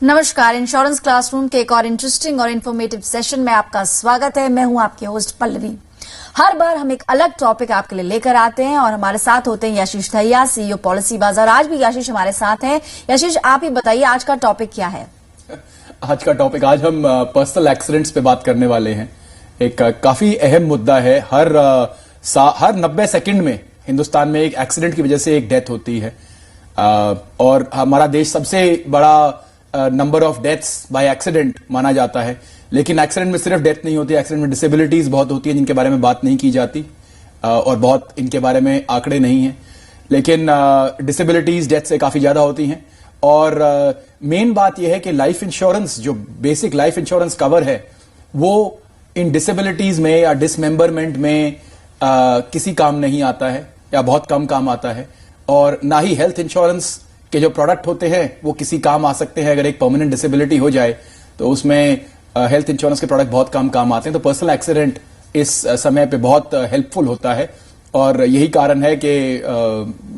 नमस्कार, insurance classroom के एक और इंटरेस्टिंग और इन्फॉर्मेटिव सेशन में आपका स्वागत है। मैं हूं आपकी होस्ट पल्लवी। हर बार हम एक अलग टॉपिक आपके लिए लेकर आते हैं और हमारे साथ होते हैं यशीष दहिया, सीईओ पॉलिसी बाजार। आज भी यशीष हमारे साथ हैं। यशीष, आप ही बताइए आज का टॉपिक क्या है? आज का टॉपिक, आज हम पर्सनल एक्सीडेंट्स पे बात करने वाले हैं। एक काफी अहम मुद्दा है। हर 90 सेकंड में हिंदुस्तान में एक एक्सीडेंट की वजह से एक डेथ होती है और हमारा देश सबसे बड़ा number of deaths by accident माना जाता है। लेकिन एक्सीडेंट में सिर्फ डेथ नहीं होती, एक्सीडेंट में डिसेबिलिटीज बहुत होती है जिनके बारे में बात नहीं की जाती और बहुत इनके बारे में आंकड़े नहीं हैं। लेकिन डिसेबिलिटीज डेथ से काफी ज्यादा होती हैं। और मेन बात यह है कि लाइफ इंश्योरेंस, जो बेसिक लाइफ इंश्योरेंस कवर है, वो इन डिसेबिलिटीज में या डिसमेंबरमेंट में किसी काम नहीं आता है या बहुत कम काम आता है। और ना ही हेल्थ इंश्योरेंस के जो प्रोडक्ट होते हैं वो किसी काम आ सकते हैं। अगर एक परमानेंट डिसेबिलिटी हो जाए तो उसमें हेल्थ इंश्योरेंस के प्रोडक्ट बहुत कम काम आते हैं। तो पर्सनल एक्सीडेंट इस समय पे बहुत हेल्पफुल होता है और यही कारण है कि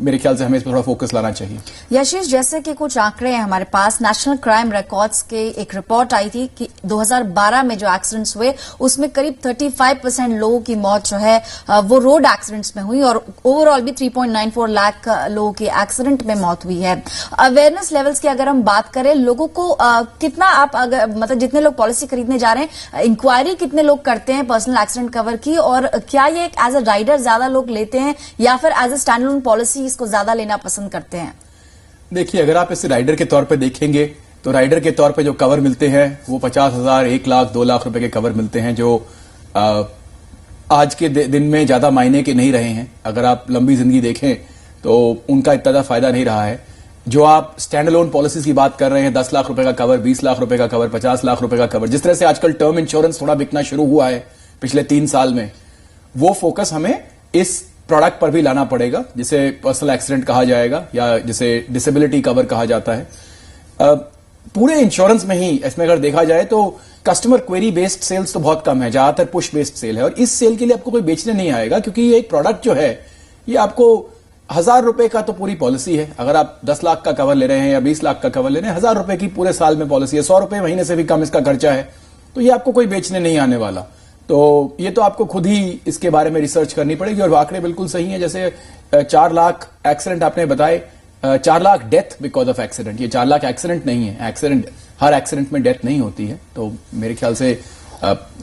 मेरे ख्याल से हमें इस पर थोड़ा फोकस लाना चाहिए। यशीष, जैसे कि कुछ आंकड़े हैं हमारे पास, नेशनल क्राइम रिकॉर्ड्स के एक रिपोर्ट आई थी कि 2012 में जो एक्सीडेंट्स हुए उसमें करीब 35% लोगों की मौत जो है वो रोड एक्सीडेंट्स में हुई और ओवरऑल भी 3.94 लाख लोगों की एक्सीडेंट में मौत हुई है। अवेयरनेस लेवल्स की अगर हम बात करें, लोगों को कितना, आप अगर मतलब जितने लोग पॉलिसी खरीदने जा रहे हैं, इंक्वायरी कितने लोग करते हैं पर्सनल एक्सीडेंट कवर की, और क्या ये एज अ राइडर ज्यादा लोग लेते हैं या फिर as a stand alone policy इसको ज्यादा लेना पसंद करते हैं? देखिए, अगर आप इसे राइडर के तौर पे देखेंगे तो राइडर के तौर पे जो कवर मिलते हैं वो 50,000, 1 लाख, 2 लाख रुपए के कवर मिलते हैं, जो आज के दिन में ज्यादा मायने के नहीं रहे हैं। अगर आप लंबी जिंदगी देखें तो उनका इतना ज्यादा फायदा नहीं रहा है। जो आप स्टैंड अलोन पॉलिसीज की बात कर रहे हैं, 10 लाख रुपए का कवर, 20 लाख रुपए का कवर, 50 लाख रुपए का कवर, जिस तरह से आजकल टर्म इंश्योरेंस थोड़ा बिकना शुरू हुआ है पिछले 3 साल में, वो फोकस हमें इस प्रोडक्ट पर भी लाना पड़ेगा, जिसे पर्सनल एक्सीडेंट कहा जाएगा या जिसे डिसेबिलिटी कवर कहा जाता है। पूरे इंश्योरेंस में ही इसमें अगर देखा जाए तो कस्टमर क्वेरी बेस्ड सेल्स तो बहुत कम है, ज्यादातर पुश बेस्ड सेल है। और इस सेल के लिए आपको कोई बेचने नहीं आएगा, क्योंकि ये एक प्रोडक्ट जो है ये आपको 1000 रुपए का तो पूरी पॉलिसी है। अगर आप 10 लाख का कवर ले रहे हैं या 20 लाख का कवर ले रहे हैं, 1000 रुपए की पूरे साल में पॉलिसी है, 100 रुपए महीने से भी कम इसका खर्चा है। तो ये आपको कोई बेचने नहीं आने वाला। तो ये तो आपको खुद ही इसके बारे में रिसर्च करनी पड़ेगी। और आंकड़े बिल्कुल सही है, जैसे 4 लाख एक्सीडेंट आपने बताए, 4 lakh death because of accident. ये 4 लाख एक्सीडेंट नहीं है, एक्सीडेंट, हर एक्सीडेंट में डेथ नहीं होती है। तो मेरे ख्याल से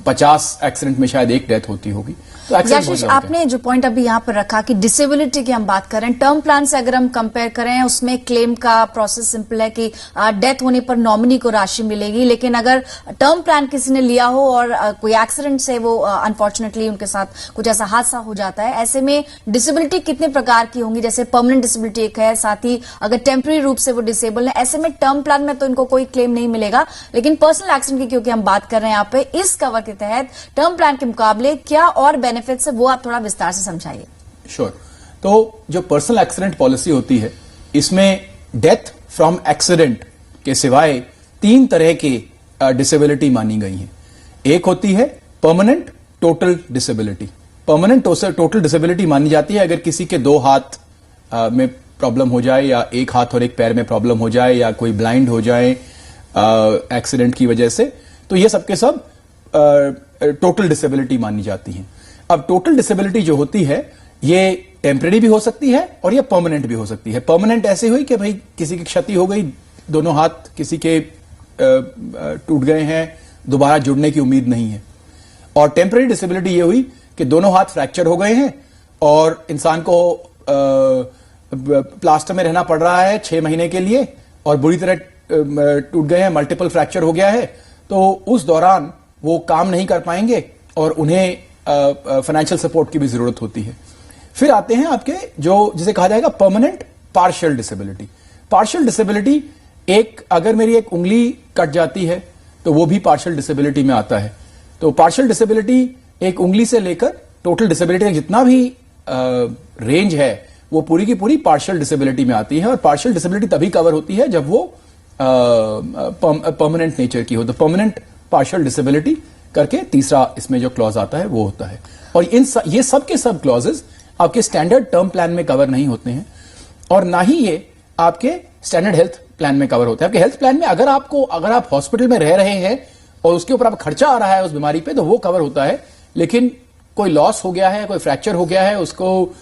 50 एक्सीडेंट में शायद एक डेथ होती होगी। तो यशीष, आपने जो पॉइंट अभी यहाँ पर रखा कि डिसेबिलिटी की हम बात करें, टर्म प्लान से अगर हम कंपेयर करें, उसमें क्लेम का प्रोसेस सिंपल है कि डेथ होने पर नॉमिनी को राशि मिलेगी। लेकिन अगर टर्म प्लान किसी ने लिया हो और कोई एक्सीडेंट से वो अनफॉर्चुनेटली उनके साथ कुछ ऐसा हादसा हो जाता है, ऐसे में डिसेबिलिटी कितने प्रकार की होंगी? जैसे परमानेंट डिसेबिलिटी एक है, साथ ही अगर टेम्पररी रूप से वो डिसेबल है, ऐसे में टर्म प्लान में तो इनको कोई क्लेम नहीं मिलेगा। लेकिन पर्सनल एक्सीडेंट की क्योंकि हम बात कर रहे हैं यहाँ पे, इस कवर के तहत टर्म प्लान के मुकाबले क्या और बेनिफिट्स है, वो आप थोड़ा विस्तार से समझाइए। श्योर। तो जो पर्सनल एक्सीडेंट पॉलिसी होती है, इसमें डेथ फ्रॉम एक्सीडेंट के सिवाय 3 तरह की डिसेबिलिटी मानी गई है। एक होती है permanent total disability. Permanent total disability मानी जाती है अगर किसी के 2 हाथ में प्रॉब्लम हो जाए, या 1 हाथ और 1 पैर में प्रॉब्लम हो जाए, या कोई ब्लाइंड हो जाए एक्सीडेंट की वजह से, तो ये सबके सब टोटल डिसेबिलिटी मानी जाती है। अब टोटल डिसेबिलिटी जो होती है ये टेम्परेरी भी हो सकती है और ये परमानेंट भी हो सकती है। परमानेंट ऐसे हुई कि भाई किसी की क्षति हो गई, दोनों हाथ किसी के टूट गए हैं, दोबारा जुड़ने की उम्मीद नहीं है। और टेम्परेरी डिसेबिलिटी ये हुई कि दोनों हाथ फ्रैक्चर हो गए हैं और इंसान को प्लास्टर में रहना पड़ रहा है 6 महीने के लिए और बुरी तरह टूट गए हैं, मल्टीपल फ्रैक्चर हो गया है। तो उस दौरान वो काम नहीं कर पाएंगे और उन्हें फाइनेंशियल सपोर्ट की भी जरूरत होती है। फिर आते हैं आपके जो जिसे कहा जाएगा permanent partial disability. Partial disability, एक अगर मेरी एक उंगली कट जाती है तो वो भी पार्शियल डिसेबिलिटी में आता है। तो पार्शियल डिसेबिलिटी एक उंगली से लेकर टोटल डिसेबिलिटी का जितना भी रेंज है वो पूरी की पूरी पार्शियल डिसेबिलिटी में आती है। और पार्शियल डिसेबिलिटी तभी कवर होती है जब वो परमानेंट नेचर की हो। तो परमानेंट पार्शियल डिसेबिलिटी करके तीसरा इसमें जो क्लॉज आता है वो होता है। और ये सब के सब क्लॉजेस आपके स्टैंडर्ड टर्म प्लान में कवर नहीं होते हैं और ना ही ये आपके स्टैंडर्ड हेल्थ प्लान में कवर होता है। आपके हेल्थ प्लान में अगर आप हॉस्पिटल में रह रहे हैं और उसके ऊपर आप खर्चा आ रहा है उस बीमारी पे, तो वो कवर होता है। लेकिन कोई लॉस हो गया है, कोई फ्रैक्चर हो गया है, उसको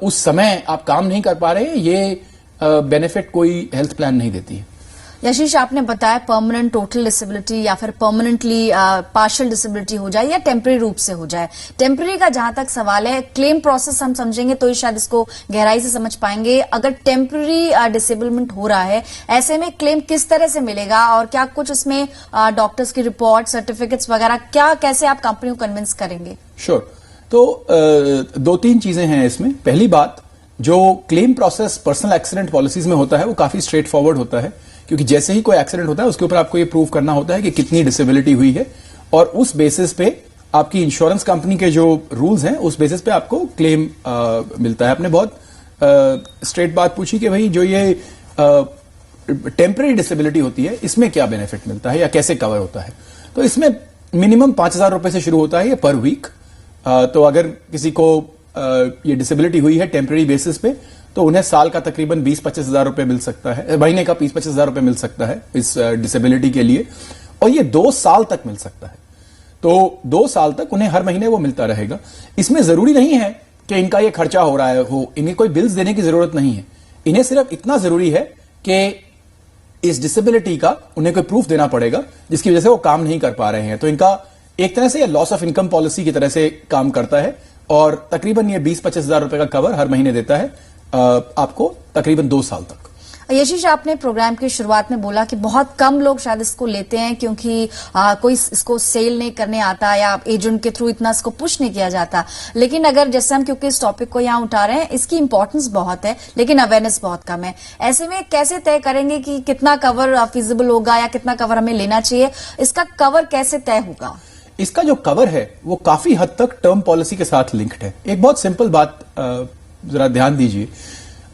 उस समय आप काम नहीं कर पा रहे हैं, ये बेनिफिट कोई हेल्थ प्लान नहीं देती है। यशीष, आपने बताया परमानेंट टोटल डिसेबिलिटी या फिर परमानेंटली पार्शियल डिसेबिलिटी हो जाए या टेम्पररी रूप से हो जाए। टेम्पररी का जहां तक सवाल है, क्लेम प्रोसेस हम समझेंगे तो ही शायद इसको गहराई से समझ पाएंगे। अगर टेम्पररी डिसेबलमेंट हो रहा है, ऐसे में क्लेम किस तरह से मिलेगा और क्या कुछ उसमें डॉक्टर्स की रिपोर्ट, सर्टिफिकेट्स वगैरह, क्या कैसे आप कंपनी को कन्विंस करेंगे? श्योर। तो 2-3 चीजें हैं इसमें। पहली बात, जो claim process personal accident policies में होता है वो काफी स्ट्रेट फॉरवर्ड होता है, क्योंकि जैसे ही कोई एक्सीडेंट होता है उसके ऊपर आपको ये प्रूव करना होता है कि कितनी डिसेबिलिटी हुई है, और उस बेसिस पे आपकी इंश्योरेंस कंपनी के जो रूल्स हैं उस बेसिस पे आपको क्लेम मिलता है। आपने बहुत स्ट्रेट बात पूछी कि भाई जो ये टेम्पररी डिसेबिलिटी होती है इसमें क्या बेनिफिट मिलता है या कैसे कवर होता है। तो इसमें मिनिमम 5,000 रुपए से शुरू होता है ये पर वीक। तो अगर किसी को ये डिसेबिलिटी हुई है टेम्पररी बेसिस पे, तो उन्हें साल का तकरीबन 20-25 हजार रुपए मिल सकता है, महीने का 20-25 हजार रुपए मिल सकता है इस डिसेबिलिटी के लिए, और ये 2 साल तक मिल सकता है। तो 2 साल तक उन्हें हर महीने वो मिलता रहेगा। इसमें जरूरी नहीं है कि इनका ये खर्चा हो रहा है, इन्हें कोई बिल्स देने की जरूरत नहीं है। इन्हें सिर्फ इतना जरूरी है कि इस डिसेबिलिटी का उन्हें कोई प्रूफ देना पड़ेगा जिसकी वजह से वो काम नहीं कर पा रहे हैं। तो इनका एक तरह से लॉस ऑफ इनकम पॉलिसी की तरह से काम करता है, और तकरीबन ये 20-25 हजार रुपए का कवर हर महीने देता है आपको तकरीबन 2 साल तक। यशीष, आपने प्रोग्राम की शुरुआत में बोला कि बहुत कम लोग शायद इसको लेते हैं क्योंकि कोई इसको सेल नहीं करने आता या एजेंट के थ्रू इतना इसको पुश नहीं किया जाता। लेकिन अगर जैसे हम क्योंकि इस टॉपिक को यहाँ उठा रहे हैं, इसकी इंपॉर्टेंस बहुत है लेकिन अवेयरनेस बहुत कम है। ऐसे में कैसे तय करेंगे कि कितना कवर फिजिबल होगा या कितना कवर हमें लेना चाहिए? इसका कवर कैसे तय होगा? इसका जो कवर है वो काफी हद तक टर्म पॉलिसी के साथ लिंक्ड है। एक बहुत सिंपल बात जरा ध्यान दीजिए,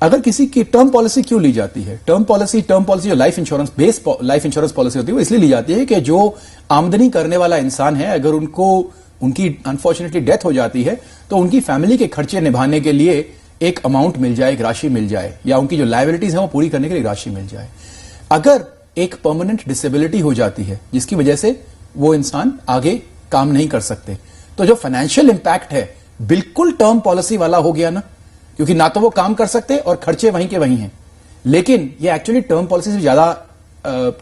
अगर किसी की टर्म पॉलिसी क्यों ली जाती है? टर्म पॉलिसी जो life insurance base life insurance policy होती है वो इसलिए ली जाती है कि जो आमदनी करने वाला इंसान है, अगर उनकी अनफॉर्चुनेटली डेथ हो जाती है तो उनकी फैमिली के खर्चे निभाने के लिए एक अमाउंट मिल जाए, एक राशि मिल जाए, या उनकी जो लायबिलिटीज है वो पूरी करने के लिए राशि मिल जाए। अगर एक परमानेंट डिसेबिलिटी हो जाती है जिसकी वजह से वो इंसान आगे काम नहीं कर सकते, तो जो फाइनेंशियल इंपैक्ट है बिल्कुल टर्म पॉलिसी वाला हो गया ना, क्योंकि ना तो वो काम कर सकते और खर्चे वहीं के वहीं हैं। लेकिन ये एक्चुअली टर्म पॉलिसी से ज्यादा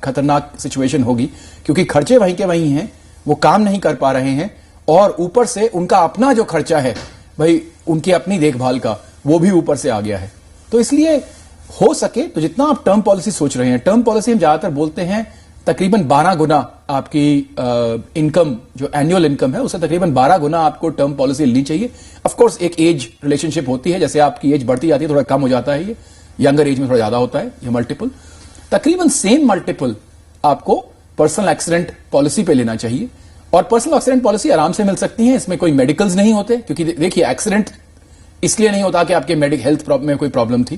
खतरनाक सिचुएशन होगी, क्योंकि खर्चे वहीं के वहीं हैं, वो काम नहीं कर पा रहे हैं, और ऊपर से उनका अपना जो खर्चा है भाई उनकी अपनी देखभाल का, वो भी ऊपर से आ गया है। तो इसलिए हो सके तो जितना आप टर्म पॉलिसी सोच रहे हैं, टर्म पॉलिसी हम ज्यादातर बोलते हैं तकरीबन 12 गुना आपकी इनकम, जो एनुअल इनकम है उससे तकरीबन 12 गुना आपको टर्म पॉलिसी लेनी चाहिए। ऑफ कोर्स एक एज रिलेशनशिप होती है, जैसे आपकी एज बढ़ती जाती है थोड़ा कम हो जाता है, ये यंगर एज में थोड़ा ज्यादा होता है ये मल्टीपल। तकरीबन सेम मल्टीपल आपको पर्सनल एक्सीडेंट पॉलिसी पे लेना चाहिए, और पर्सनल एक्सीडेंट पॉलिसी आराम से मिल सकती है। इसमें कोई मेडिकल्स नहीं होते, क्योंकि देखिए एक्सीडेंट इसलिए नहीं होता कि आपके हेल्थ में कोई प्रॉब्लम थी,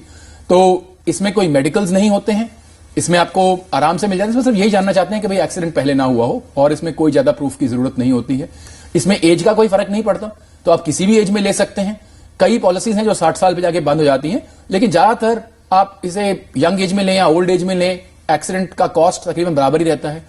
तो इसमें कोई मेडिकल्स नहीं होते हैं, इसमें आपको आराम से मिल जाता है। इसमें सिर्फ यही जानना चाहते हैं कि भाई एक्सीडेंट पहले ना हुआ हो, और इसमें कोई ज्यादा प्रूफ की जरूरत नहीं होती है। इसमें एज का कोई फर्क नहीं पड़ता, तो आप किसी भी एज में ले सकते हैं। कई पॉलिसीज हैं जो 60 साल पे जाके बंद हो जाती हैं, लेकिन ज्यादातर आप इसे यंग एज में लें या ओल्ड एज में लें, एक्सीडेंट का कॉस्ट तकरीबन बराबर ही रहता है।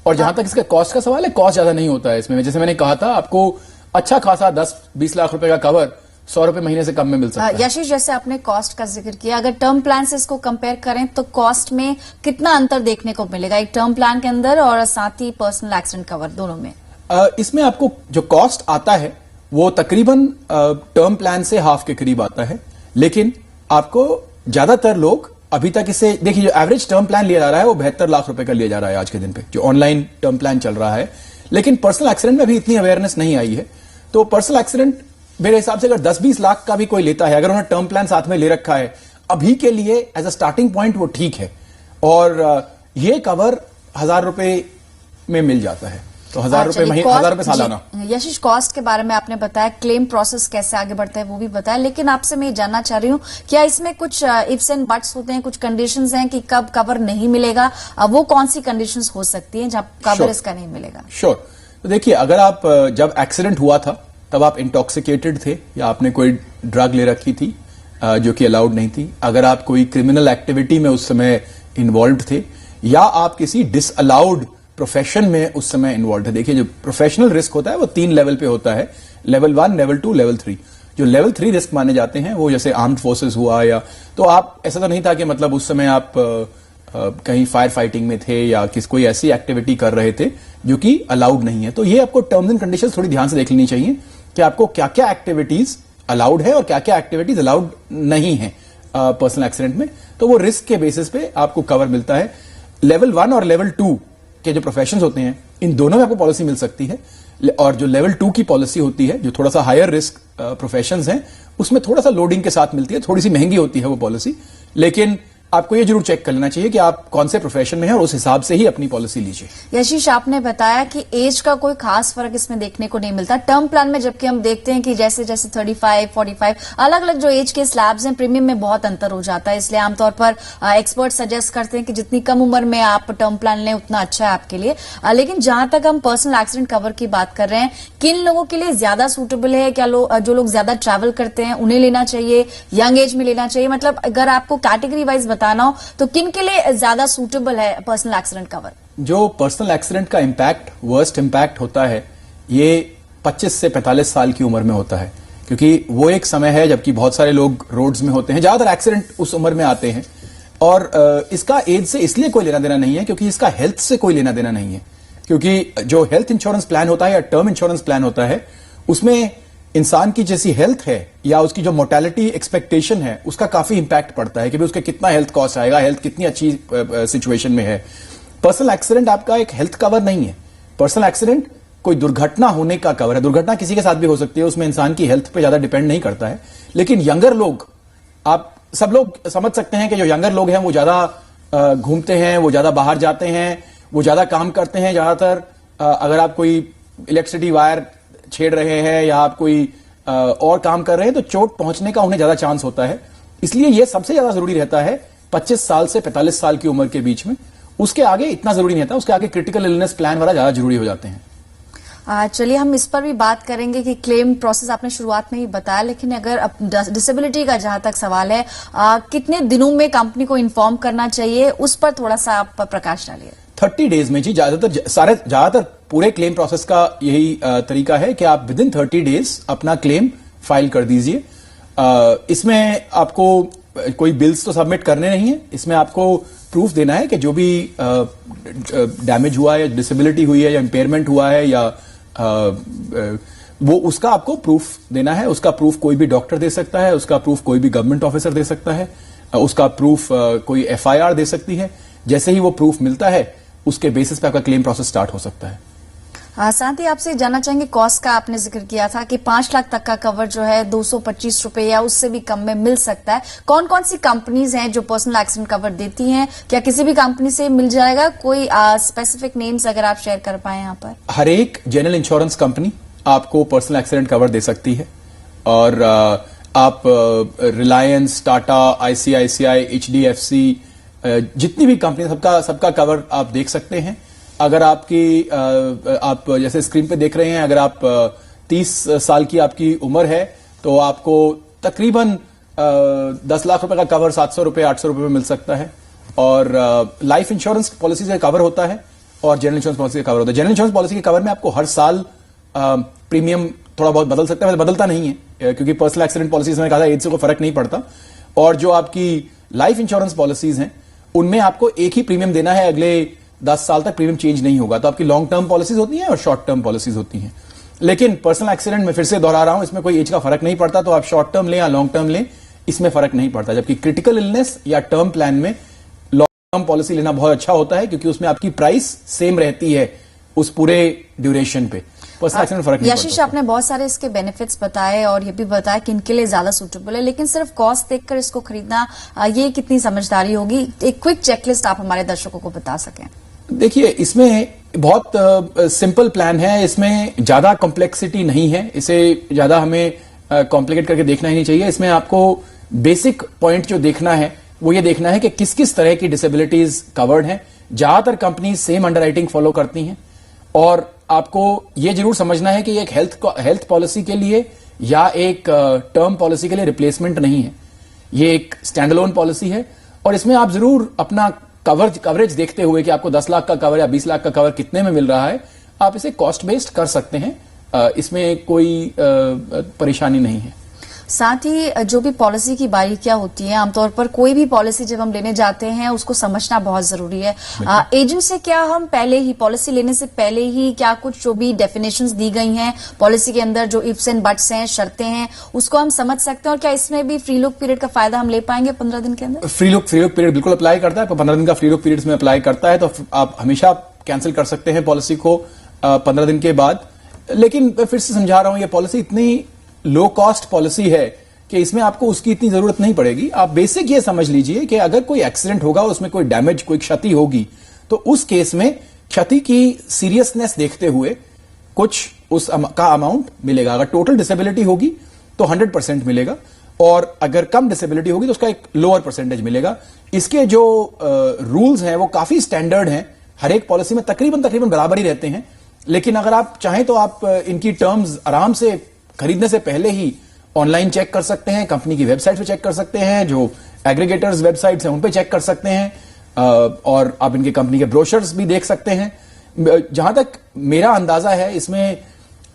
और जहां तक इसका कॉस्ट का सवाल है, कॉस्ट ज्यादा नहीं होता है इसमें। जैसे मैंने कहा था, आपको अच्छा खासा 10-20 लाख रुपए का कवर 100 रुपए महीने से कम में मिल सकता है। यशीष, जैसे आपने कॉस्ट का जिक्र किया, अगर टर्म प्लान से इसको कंपेयर करें तो कॉस्ट में कितना अंतर देखने को मिलेगा एक टर्म प्लान के अंदर और साथ ही पर्सनल एक्सीडेंट कवर दोनों में? इसमें आपको जो कॉस्ट आता है वो तकरीबन टर्म प्लान से हाफ के करीब आता है, लेकिन आपको ज्यादातर लोग अभी तक इसे देखिए, जो एवरेज टर्म प्लान लिया जा रहा है वो 72 लाख रुपए का लिया जा रहा है आज के दिन पे, जो ऑनलाइन टर्म प्लान चल रहा है। लेकिन पर्सनल एक्सीडेंट में अभी इतनी अवेयरनेस नहीं आई है, तो पर्सनल एक्सीडेंट मेरे हिसाब से अगर 10-20 लाख का भी कोई लेता है, अगर उन्होंने टर्म प्लान साथ में ले रखा है, अभी के लिए एज अ स्टार्टिंग पॉइंट वो ठीक है, और ये कवर 1000 रुपए में मिल जाता है। तो 1000 रुपए महीने, 1000 रुपए सालाना। यशीष, कॉस्ट के बारे में आपने बताया, क्लेम प्रोसेस कैसे आगे बढ़ता है वो भी बताया, लेकिन आपसे मैं ये जानना चाह रही हूँ, क्या इसमें कुछ इफ्स एंड बट्स होते हैं, कुछ कंडीशंस हैं कि कब कवर नहीं मिलेगा? वो कौन सी कंडीशंस हो सकती हैं जब कवर इसका नहीं मिलेगा? श्योर। तो देखिए, अगर आप जब एक्सीडेंट हुआ था तब आप इंटॉक्सिकेटेड थे या आपने कोई ड्रग ले रखी थी, जो कि अलाउड नहीं थी, अगर आप कोई क्रिमिनल एक्टिविटी में उस समय इन्वॉल्व थे, या आप किसी डिसअलाउड प्रोफेशन में उस समय इन्वॉल्व थे। देखिए, जो प्रोफेशनल रिस्क होता है वो 3 लेवल पे होता है, लेवल 1, लेवल 2, लेवल 3। जो लेवल 3 रिस्क माने जाते हैं वो जैसे आर्म्ड फोर्सेस हुआ, या तो आप ऐसा तो नहीं था कि मतलब उस समय आप कहीं फायर फाइटिंग में थे या कोई ऐसी एक्टिविटी कर रहे थे जो कि अलाउड नहीं है। तो ये आपको टर्म्स एंड कंडीशंस थोड़ी ध्यान से देख लेनी चाहिए कि आपको क्या क्या एक्टिविटीज अलाउड है और क्या क्या एक्टिविटीज अलाउड नहीं है पर्सनल एक्सीडेंट में। तो वो रिस्क के बेसिस पे आपको कवर मिलता है। लेवल 1 और लेवल 2 के जो प्रोफेशंस होते हैं, इन दोनों में आपको पॉलिसी मिल सकती है। और जो लेवल 2 की पॉलिसी होती है, जो थोड़ा सा हायर रिस्क प्रोफेशंस हैं, उसमें थोड़ा सा लोडिंग के साथ मिलती है, थोड़ी सी महंगी होती है वो पॉलिसी। लेकिन आपको ये जरूर चेक कर लेना चाहिए कि आप कौन से प्रोफेशन में हैं और उस हिसाब से ही अपनी पॉलिसी लीजिए। यशीष, आपने बताया कि एज का कोई खास फर्क इसमें देखने को नहीं मिलता टर्म प्लान में, जबकि हम देखते हैं कि जैसे जैसे 35, 45 अलग अलग जो एज के स्लैब्स हैं, प्रीमियम में बहुत अंतर हो जाता है। इसलिए आमतौर पर एक्सपर्ट सजेस्ट करते हैं कि जितनी कम उम्र में आप टर्म प्लान लें उतना अच्छा है आपके लिए। लेकिन जहां तक हम पर्सनल एक्सीडेंट कवर की बात कर रहे हैं, किन लोगों के लिए ज्यादा सूटेबल है? क्या जो लोग ज्यादा ट्रैवल करते हैं उन्हें लेना चाहिए, यंग एज में लेना चाहिए? मतलब अगर आपको कैटेगरी वाइज बताना हो तो किन के लिए ज्यादा सूटेबल है पर्सनल एक्सीडेंट कवर? जो पर्सनल एक्सीडेंट का इम्पैक्ट, वर्स्ट इम्पैक्ट होता है, ये 25 से 45 साल की उम्र में होता है, क्योंकि वो एक समय है जबकि बहुत सारे लोग रोड्स में होते हैं। ज्यादातर एक्सीडेंट उस उम्र में आते हैं। और इसका एज से इसलिए कोई लेना देना नहीं है क्योंकि इसका हेल्थ से कोई लेना देना नहीं है। क्योंकि जो हेल्थ इंश्योरेंस प्लान होता है या टर्म इंश्योरेंस प्लान होता है, उसमें इंसान की जैसी हेल्थ है या उसकी जो मोर्टेलिटी एक्सपेक्टेशन है, उसका काफी इंपैक्ट पड़ता है कि भाई उसके कितना हेल्थ कॉस्ट आएगा, हेल्थ कितनी अच्छी सिचुएशन में है। पर्सनल एक्सीडेंट आपका एक हेल्थ कवर नहीं है। पर्सनल एक्सीडेंट कोई दुर्घटना होने का कवर है। दुर्घटना किसी के साथ भी हो सकती है, उसमें इंसान की हेल्थ पे ज्यादा डिपेंड नहीं करता है। लेकिन यंगर लोग, आप सब लोग समझ सकते हैं कि जो यंगर लोग हैं वो ज्यादा घूमते हैं, वो ज्यादा बाहर जाते हैं, वो ज्यादा काम करते हैं। ज्यादातर अगर आप कोई इलेक्ट्रिसिटी वायर छेड़ रहे हैं या आप कोई और काम कर रहे हैं तो चोट पहुंचने का उन्हें ज्यादा चांस होता है। इसलिए यह सबसे ज्यादा जरूरी रहता है 25 साल से 45 साल की उम्र के बीच में। उसके आगे इतना जरूरी नहीं रहता, उसके आगे क्रिटिकल इलनेस प्लान वाला ज्यादा जरूरी हो जाते हैं। चलिए हम इस पर भी बात करेंगे कि क्लेम प्रोसेस आपने शुरुआत में ही बताया, लेकिन अगर डिसेबिलिटी का जहां तक सवाल है, कितने दिनों में कंपनी को इन्फॉर्म करना चाहिए, उस पर थोड़ा सा आप प्रकाश डालिए। 30 डेज में जी, ज्यादातर पूरे क्लेम प्रोसेस का यही तरीका है कि आप विद इन 30 डेज अपना क्लेम फाइल कर दीजिए। इसमें आपको कोई बिल्स तो सबमिट करने नहीं है। इसमें आपको प्रूफ देना है कि जो भी डैमेज हुआ है या डिसेबिलिटी हुई है या इंपेयरमेंट हुआ है या वो उसका आपको प्रूफ देना है। उसका प्रूफ कोई भी डॉक्टर दे सकता है, उसका प्रूफ कोई भी गवर्नमेंट ऑफिसर दे सकता है, उसका प्रूफ कोई FIR दे सकती है। जैसे ही वो प्रूफ मिलता है उसके बेसिस पे आपका क्लेम प्रोसेस स्टार्ट हो सकता है। साथ ही आपसे जानना चाहेंगे, कॉस्ट का आपने जिक्र किया था कि 5 लाख तक का कवर जो है 225 रुपए या उससे भी कम में मिल सकता है। कौन कौन सी कंपनीज हैं जो पर्सनल एक्सीडेंट कवर देती हैं? क्या किसी भी कंपनी से मिल जाएगा? कोई स्पेसिफिक नेम्स अगर आप शेयर कर पाए यहाँ पर? हर एक जनरल इंश्योरेंस कंपनी आपको पर्सनल एक्सीडेंट कवर दे सकती है। और आप रिलायंस, टाटा, ICICI, HDFC, जितनी भी कंपनी, सबका कवर आप देख सकते हैं। अगर आप जैसे स्क्रीन पे देख रहे हैं, अगर आप 30 साल की आपकी उम्र है तो आपको तकरीबन 10 लाख रुपए का कवर 700 रुपए, 800 रुपए में मिल सकता है। और लाइफ इंश्योरेंस पॉलिसी से कवर होता है और जनरल इंश्योरेंस पॉलिसी का कवर होता है। जनरल इंश्योरेंस पॉलिसी के कवर में आपको हर साल प्रीमियम थोड़ा बहुत बदल सकता है, बदलता नहीं है क्योंकि पर्सनल एक्सीडेंट पॉलिसी में कहा एज से कोई फर्क नहीं पड़ता। और जो आपकी लाइफ इंश्योरेंस पॉलिसीज हैं उनमें आपको एक ही प्रीमियम देना है, अगले 10 साल तक प्रीमियम चेंज नहीं होगा। तो आपकी लॉन्ग टर्म पॉलिसीज होती हैं और शॉर्ट टर्म पॉलिसीज होती हैं। लेकिन पर्सनल एक्सीडेंट में फिर से दोहरा रहा हूं, इसमें कोई एज का फर्क नहीं पड़ता। तो आप शॉर्ट टर्म लें या लॉन्ग टर्म लें, इसमें फर्क नहीं पड़ता। जबकि क्रिटिकल इलनेस या टर्म प्लान में लॉन्ग टर्म पॉलिसी लेना बहुत अच्छा होता है क्योंकि उसमें आपकी प्राइस सेम रहती है उस पूरे ड्यूरेशन पे। पर्सनल एक्सीडेंट फर्क नहीं पड़ता। यशीष, आपने बहुत सारे इसके बेनिफिट्स बताए और ये भी बताया कि इनके लिए ज्यादा सूटेबल है, लेकिन सिर्फ कॉस्ट देखकर इसको खरीदना ये कितनी समझदारी होगी? एक क्विक चेकलिस्ट आप हमारे दर्शकों को बता सकें। देखिए, इसमें बहुत सिंपल प्लान है, इसमें ज्यादा कॉम्प्लेक्सिटी नहीं है, इसे ज्यादा हमें कॉम्प्लिकेट करके देखना ही नहीं चाहिए। इसमें आपको बेसिक पॉइंट जो देखना है वो ये देखना है कि किस किस तरह की डिसेबिलिटीज कवर्ड हैं। ज्यादातर कंपनी सेम अंडरराइटिंग फॉलो करती हैं और आपको ये जरूर समझना है कि ये एक हेल्थ पॉलिसी के लिए या एक टर्म पॉलिसी के लिए रिप्लेसमेंट नहीं है। ये एक स्टैंड अलोन पॉलिसी है और इसमें आप जरूर अपना कवरेज देखते हुए कि आपको 10 लाख का कवर या 20 लाख का कवर कितने में मिल रहा है, आप इसे कॉस्ट बेस्ड कर सकते हैं। इसमें कोई परेशानी नहीं है। साथ ही जो भी पॉलिसी की बारीकियां होती हैं, आमतौर पर कोई भी पॉलिसी जब हम लेने जाते हैं उसको समझना बहुत जरूरी है। एजेंट से क्या हम पहले ही पॉलिसी लेने से पहले ही क्या कुछ जो भी डेफिनेशंस दी गई हैं पॉलिसी के अंदर, जो इफ्स एंड बट्स हैं, शर्तें हैं, उसको हम समझ सकते हैं? और क्या इसमें भी फ्री लुक पीरियड का फायदा हम ले पाएंगे 15 दिन के अंदर? फ्री लुक पीरियड बिल्कुल अप्लाई करता है। 15 दिन का फ्री लुक पीरियड में अप्लाई करता है तो आप हमेशा कैंसिल कर सकते हैं पॉलिसी को 15 दिन के बाद। लेकिन मैं फिर से समझा रहा हूं, ये पॉलिसी इतनी लो कॉस्ट पॉलिसी है कि इसमें आपको उसकी इतनी जरूरत नहीं पड़ेगी। आप बेसिक ये समझ लीजिए कि अगर कोई एक्सीडेंट होगा, उसमें कोई डैमेज, कोई क्षति होगी, तो उस केस में क्षति की सीरियसनेस देखते हुए कुछ उस का अमाउंट मिलेगा। अगर टोटल डिसेबिलिटी होगी तो 100% मिलेगा और अगर कम डिसेबिलिटी होगी तो उसका एक लोअर परसेंटेज मिलेगा। इसके जो रूल्स हैं वो काफी स्टैंडर्ड हैं, हर एक पॉलिसी में तकरीबन बराबर ही रहते हैं। लेकिन अगर आप चाहें तो आप इनकी टर्म्स आराम से खरीदने से पहले ही ऑनलाइन चेक कर सकते हैं, कंपनी की वेबसाइट पे चेक कर सकते हैं, जो एग्रीगेटर्स वेबसाइट्स हैं उन पे चेक कर सकते हैं और आप इनके कंपनी के ब्रोशर्स भी देख सकते हैं। जहां तक मेरा अंदाजा है, इसमें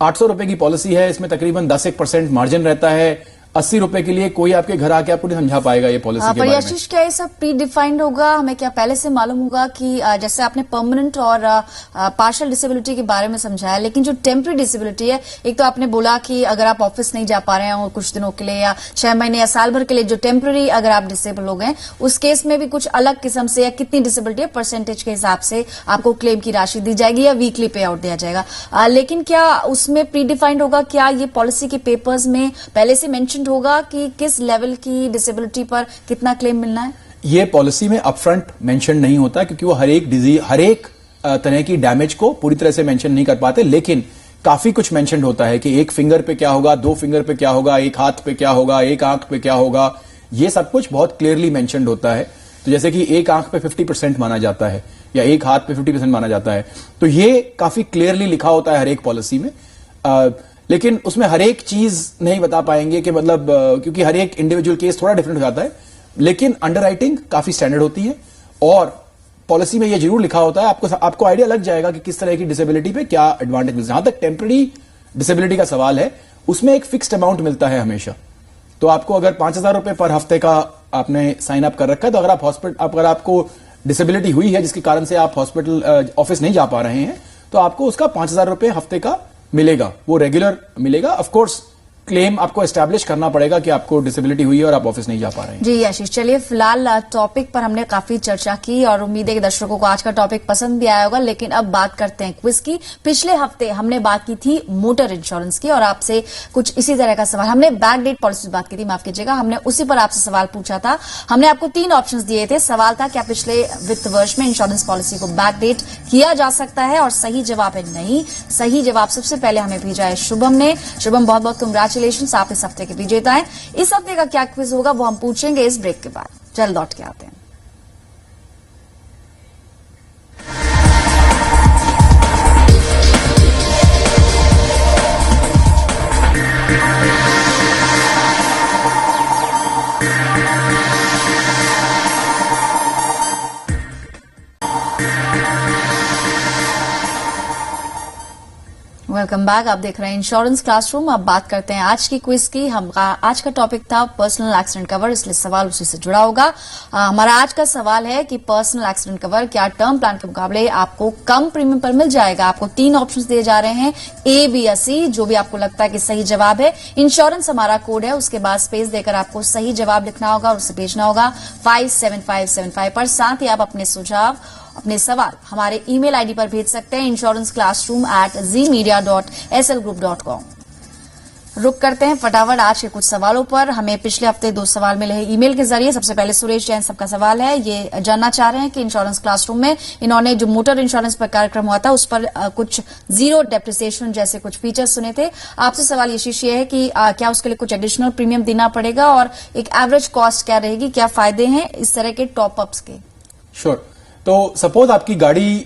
800 रुपए की पॉलिसी है, इसमें तकरीबन 10% मार्जिन रहता है। 80 रुपए के लिए कोई आपके घर आके आपको नहीं समझा पाएगा ये पॉलिसी के बारे में। आशीष, क्या ये सब प्री डिफाइंड होगा? हमें क्या पहले से मालूम होगा कि जैसे आपने परमानेंट और पार्शियल डिसेबिलिटी के बारे में समझाया, लेकिन जो टेम्पररी डिसेबिलिटी है, एक तो आपने बोला कि अगर आप ऑफिस नहीं जा पा रहे हैं कुछ दिनों के लिए या 6 महीने या साल भर के लिए, जो टेम्पररी अगर आप डिसेबल हो गए, उस केस में भी कुछ अलग किस्म से या कितनी डिसेबिलिटी है परसेंटेज के हिसाब से आपको क्लेम की राशि दी जाएगी या वीकली पे आउट दिया जाएगा। लेकिन क्या उसमें प्री डिफाइंड होगा? क्या ये पॉलिसी के पेपर्स में पहले से मेंशन होगा कि किस लेवल की डिसेबिलिटी पर कितना क्लेम मिलना है? ये पॉलिसी में अपफ्रंट मेंशन नहीं होता क्योंकि वो हर एक तरह की डैमेज को पूरी तरह से मेंशन नहीं कर पाते। लेकिन काफी कुछ मेंशन होता है कि एक फिंगर पे क्या होगा, 2 फिंगर पे क्या होगा, एक हाथ पे क्या होगा, एक आंख पे क्या होगा, ये सब कुछ बहुत क्लियरली मेंशन होता है। तो जैसे कि एक आंख पे 50% माना जाता है या एक हाथ पे 50% माना जाता है, तो ये काफी क्लियरली लिखा होता है हर एक पॉलिसी में। लेकिन उसमें हर एक चीज नहीं बता पाएंगे कि मतलब क्योंकि हर एक इंडिविजुअल केस थोड़ा डिफरेंट हो जाता है। लेकिन अंडरराइटिंग काफी स्टैंडर्ड होती है और पॉलिसी में यह जरूर लिखा होता है, आपको आइडिया लग जाएगा कि किस तरह की डिसेबिलिटी पे क्या एडवांटेज मिलता है। जहां तक टेम्पररी डिसेबिलिटी का सवाल है, उसमें एक फिक्स्ड अमाउंट मिलता है हमेशा। तो आपको अगर 5,000 रुपए पर हफ्ते का आपने साइन अप कर रखा है, तो अगर आपको डिसेबिलिटी हुई है जिसके कारण से आप हॉस्पिटल ऑफिस नहीं जा पा रहे हैं, तो आपको उसका 5,000 रुपए हफ्ते का मिलेगा, वो रेगुलर मिलेगा। ऑफ कोर्स क्लेम आपको एस्टैब्लिश करना पड़ेगा कि आपको डिसेबिलिटी हुई है और आप ऑफिस नहीं जा पा रहे हैं। जी आशीष, चलिए फिलहाल टॉपिक पर हमने काफी चर्चा की और उम्मीद है कि दर्शकों को आज का टॉपिक पसंद भी आया होगा। लेकिन अब बात करते हैं क्विज की। पिछले हफ्ते हमने बात की थी मोटर इंश्योरेंस की और आपसे कुछ इसी तरह का सवाल, हमने बैक डेट पॉलिसी की बात की थी, माफ कीजिएगा, हमने उसी पर आपसे सवाल पूछा था। हमने आपको 3 ऑप्शंस दिए थे। सवाल था क्या पिछले वित्त वर्ष में इंश्योरेंस पॉलिसी को बैक डेट किया जा सकता है, और सही जवाब है नहीं। सही जवाब सबसे पहले हमें भेजा है शुभम ने। शुभम, बहुत बहुत कंग्रेचुलेशन, आप इस हफ्ते के विजेता हैं। इस हफ्ते का क्या क्विज होगा वो हम पूछेंगे इस ब्रेक के बाद। जल्द लौट के आते हैं। Welcome back. आप देख रहे हैं इंश्योरेंस क्लासरूम। अब बात करते हैं आज की क्विज की। आज का टॉपिक था पर्सनल एक्सीडेंट कवर, इसलिए सवाल उसी से जुड़ा होगा। हमारा आज का सवाल है कि पर्सनल एक्सीडेंट कवर क्या टर्म प्लान के मुकाबले आपको कम प्रीमियम पर मिल जाएगा? आपको 3 ऑप्शंस दिए जा रहे हैं, ए, बी या सी, जो भी आपको लगता है कि सही जवाब है। इंश्योरेंस हमारा कोड है, उसके बाद स्पेस देकर आपको सही जवाब लिखना होगा और उसे भेजना होगा 57575 पर। साथ ही आप अपने सुझाव, अपने सवाल हमारे ईमेल आईडी पर भेज सकते हैं insuranceClassroom@zmedia.slgroup.com। रुक करते हैं फटाफट आज के कुछ सवालों पर। हमें पिछले हफ्ते 2 सवाल मिले हैं ईमेल के जरिए। सबसे पहले सुरेश जैन सबका सवाल है, ये जानना चाह रहे हैं कि इंश्योरेंस क्लासरूम में इन्होंने जो मोटर इंश्योरेंस पर कार्यक्रम हुआ था उस पर कुछ जीरो डेप्रिसिएशन जैसे कुछ फीचर्स सुने थे। आपसे सवाल यशीश ये है कि क्या उसके लिए कुछ एडिशनल प्रीमियम देना पड़ेगा और एक एवरेज कॉस्ट क्या रहेगी, क्या फायदे हैं इस तरह के टॉप अप्स के? श्योर। तो सपोज आपकी गाड़ी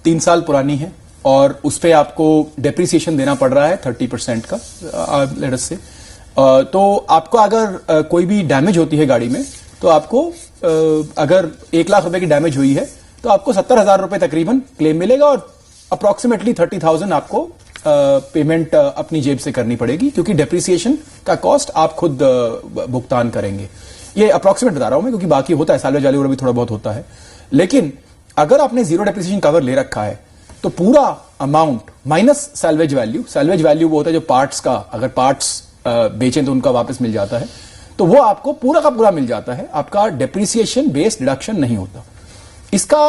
3 साल पुरानी है और उस पे आपको डेप्रिसिएशन देना पड़ रहा है 30% का, लेट अस से, तो आपको अगर कोई भी डैमेज होती है गाड़ी में, तो आपको अगर 1 लाख रुपए की डैमेज हुई है तो आपको 70,000 रुपए तकरीबन क्लेम मिलेगा और अप्रोक्सीमेटली 30,000 आपको पेमेंट अपनी जेब से करनी पड़ेगी, क्योंकि डेप्रिसिएशन का कॉस्ट आप खुद भुगतान करेंगे। ये अप्रोक्सीमेट बता रहा हूं मैं, क्योंकि बाकी होता है, साल्वेज वैल्यू भी थोड़ा बहुत होता है। लेकिन अगर आपने जीरो डेप्रिसिएशन कवर ले रखा है तो पूरा अमाउंट माइनस सैल्वेज वैल्यू वो होता है जो पार्ट्स का, अगर पार्ट्स बेचें तो उनका वापस मिल जाता है, तो वो आपको पूरा का पूरा मिल जाता है। आपका डेप्रिसिएशन बेस्ड डिडक्शन नहीं होता। इसका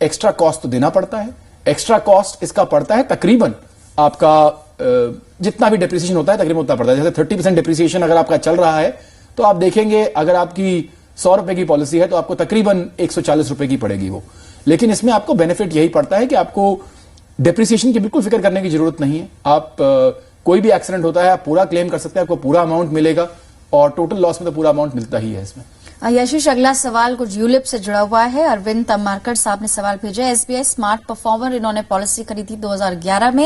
एक्स्ट्रा कॉस्ट तो देना पड़ता है। एक्स्ट्रा कॉस्ट इसका पड़ता है तकरीबन आपका जितना भी डेप्रिसिएशन होता है तकरीबन उतना पड़ता है। जैसे 30% डेप्रिसिएशन अगर आपका चल रहा है तो आप देखेंगे अगर आपकी 100 रुपए की पॉलिसी है तो आपको तकरीबन 140 रुपए की पड़ेगी वो। लेकिन इसमें आपको बेनिफिट यही पड़ता है कि आपको डेप्रिसिएशन की बिल्कुल फिक्र करने की जरूरत नहीं है। आप कोई भी एक्सीडेंट होता है आप पूरा क्लेम कर सकते हैं, आपको पूरा अमाउंट मिलेगा और टोटल लॉस में तो पूरा अमाउंट मिलता ही है इसमें। यशीष, अगला सवाल कुछ यूलिप से जुड़ा हुआ है। अरविंद तम्मारकर साहब ने सवाल भेजा है। एसबीआई स्मार्ट परफॉर्मर इन्होंने पॉलिसी खरीदी 2011 में।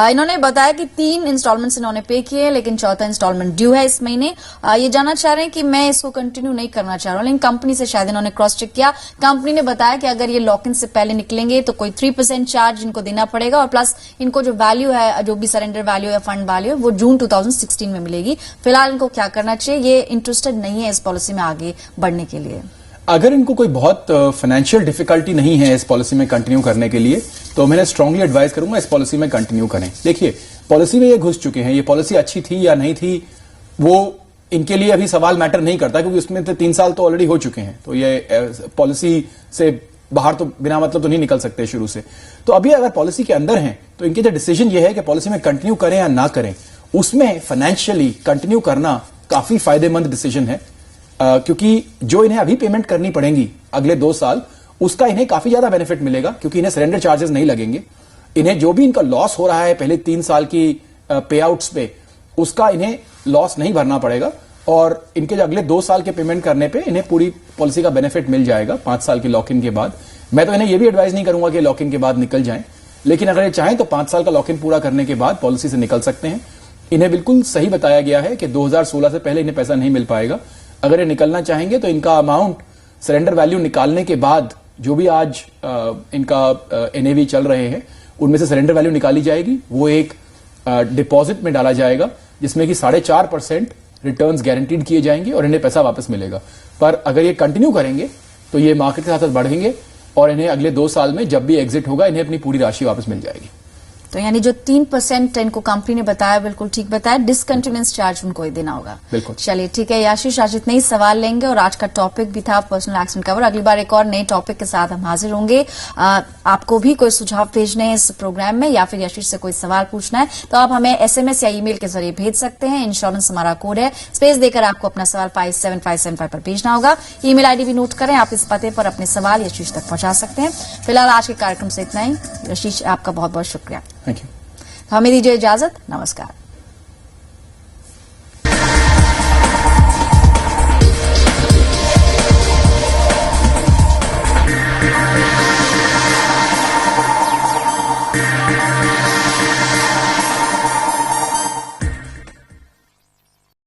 इन्होंने बताया कि 3 इंस्टॉलमेंट्स इन्होंने पे किए, लेकिन चौथा इंस्टॉलमेंट ड्यू है इस महीने। ये जानना चाह रहे हैं कि मैं इसको कंटिन्यू नहीं करना चाह रहा हूं, लेकिन कंपनी से शायद इन्होंने क्रॉस चेक किया। कंपनी ने बताया कि अगर ये लॉक इन से पहले निकलेंगे तो कोई 3% चार्ज इनको देना पड़ेगा और प्लस इनको जो वैल्यू है, जो भी सरेंडर वैल्यू या फंड वैल्यू है, वो जून 2016 में मिलेगी। फिलहाल इनको क्या करना चाहिए? ये इंटरेस्टेड नहीं है इस पॉलिसी में आगे बढ़ने के लिए। अगर इनको कोई बहुत फाइनेंशियल डिफिकल्टी नहीं है इस पॉलिसी में कंटिन्यू करने के लिए, तो मैंने स्ट्रांगली एडवाइस करूंगा इस पॉलिसी में कंटिन्यू करें। देखिए, पॉलिसी में ये घुस चुके हैं, ये पॉलिसी अच्छी थी या नहीं थी वो इनके लिए अभी सवाल मैटर नहीं करता, क्योंकि उसमें तो 3 साल तो ऑलरेडी हो चुके हैं। तो ये पॉलिसी से बाहर तो बिना मतलब तो नहीं निकल सकते शुरू से। तो अभी अगर पॉलिसी के अंदर हैं तो इनके जो डिसीजन ये है कि पॉलिसी में कंटिन्यू करें या ना करें, उसमें फाइनेंशियली कंटिन्यू करना काफी फायदेमंद डिसीजन है। क्योंकि जो इन्हें अभी पेमेंट करनी पड़ेंगी अगले 2 साल, उसका इन्हें काफी ज्यादा बेनिफिट मिलेगा, क्योंकि इन्हें सरेंडर चार्जेस नहीं लगेंगे। इन्हें जो भी इनका लॉस हो रहा है पहले 3 साल की पे आउट्स पे, उसका इन्हें लॉस नहीं भरना पड़ेगा और इनके जो अगले 2 साल के पेमेंट करने पे इन्हें पूरी पॉलिसी का बेनिफिट मिल जाएगा 5 साल की लॉक इन के बाद। मैं तो इन्हें यह भी एडवाइस नहीं करूंगा कि लॉक इन के बाद निकल जाएं, लेकिन अगर ये चाहें तो 5 साल का लॉक इन पूरा करने के बाद पॉलिसी से निकल सकते हैं। इन्हें बिल्कुल सही बताया गया है कि 2016 से पहले इन्हें पैसा नहीं मिल पाएगा। अगर ये निकलना चाहेंगे तो इनका अमाउंट सरेंडर वैल्यू निकालने के बाद, जो भी आज इनका एनएवी चल रहे हैं उनमें से सरेंडर वैल्यू निकाली जाएगी, वो एक डिपॉजिट में डाला जाएगा जिसमें कि 4.5% रिटर्न्स गारंटीड किए जाएंगे और इन्हें पैसा वापस मिलेगा। पर अगर ये कंटिन्यू करेंगे तो ये मार्केट के साथ साथ बढ़ेंगे और इन्हें अगले 2 साल में जब भी एग्जिट होगा इन्हें अपनी पूरी राशि वापस मिल जाएगी। तो यानी जो 3% इनको कंपनी ने बताया, बिल्कुल ठीक बताया, डिसकंटिन्यूएंस चार्ज उनको ही देना होगा। बिल्कुल। चलिए ठीक है आशीष, आज इतने ही सवाल लेंगे और आज का टॉपिक भी था पर्सनल एक्सीडेंट कवर। अगली बार एक और नए टॉपिक के साथ हम हाजिर होंगे। आपको भी कोई सुझाव भेजने हैं इस प्रोग्राम में या फिर आशीष से कोई सवाल पूछना है तो आप हमें SMS या ईमेल के जरिए भेज सकते हैं। इंश्योरेंस हमारा कोड है, स्पेस देकर आपको अपना सवाल 57575 पर भेजना होगा। ईमेल आईडी भी नोट करें, आप इस पते पर अपने सवाल आशीष तक पहुंचा सकते हैं। फिलहाल आज के कार्यक्रम से इतना ही। आशीष, आपका बहुत बहुत शुक्रिया। Thank you. हमें दीजिए इजाजत। नमस्कार।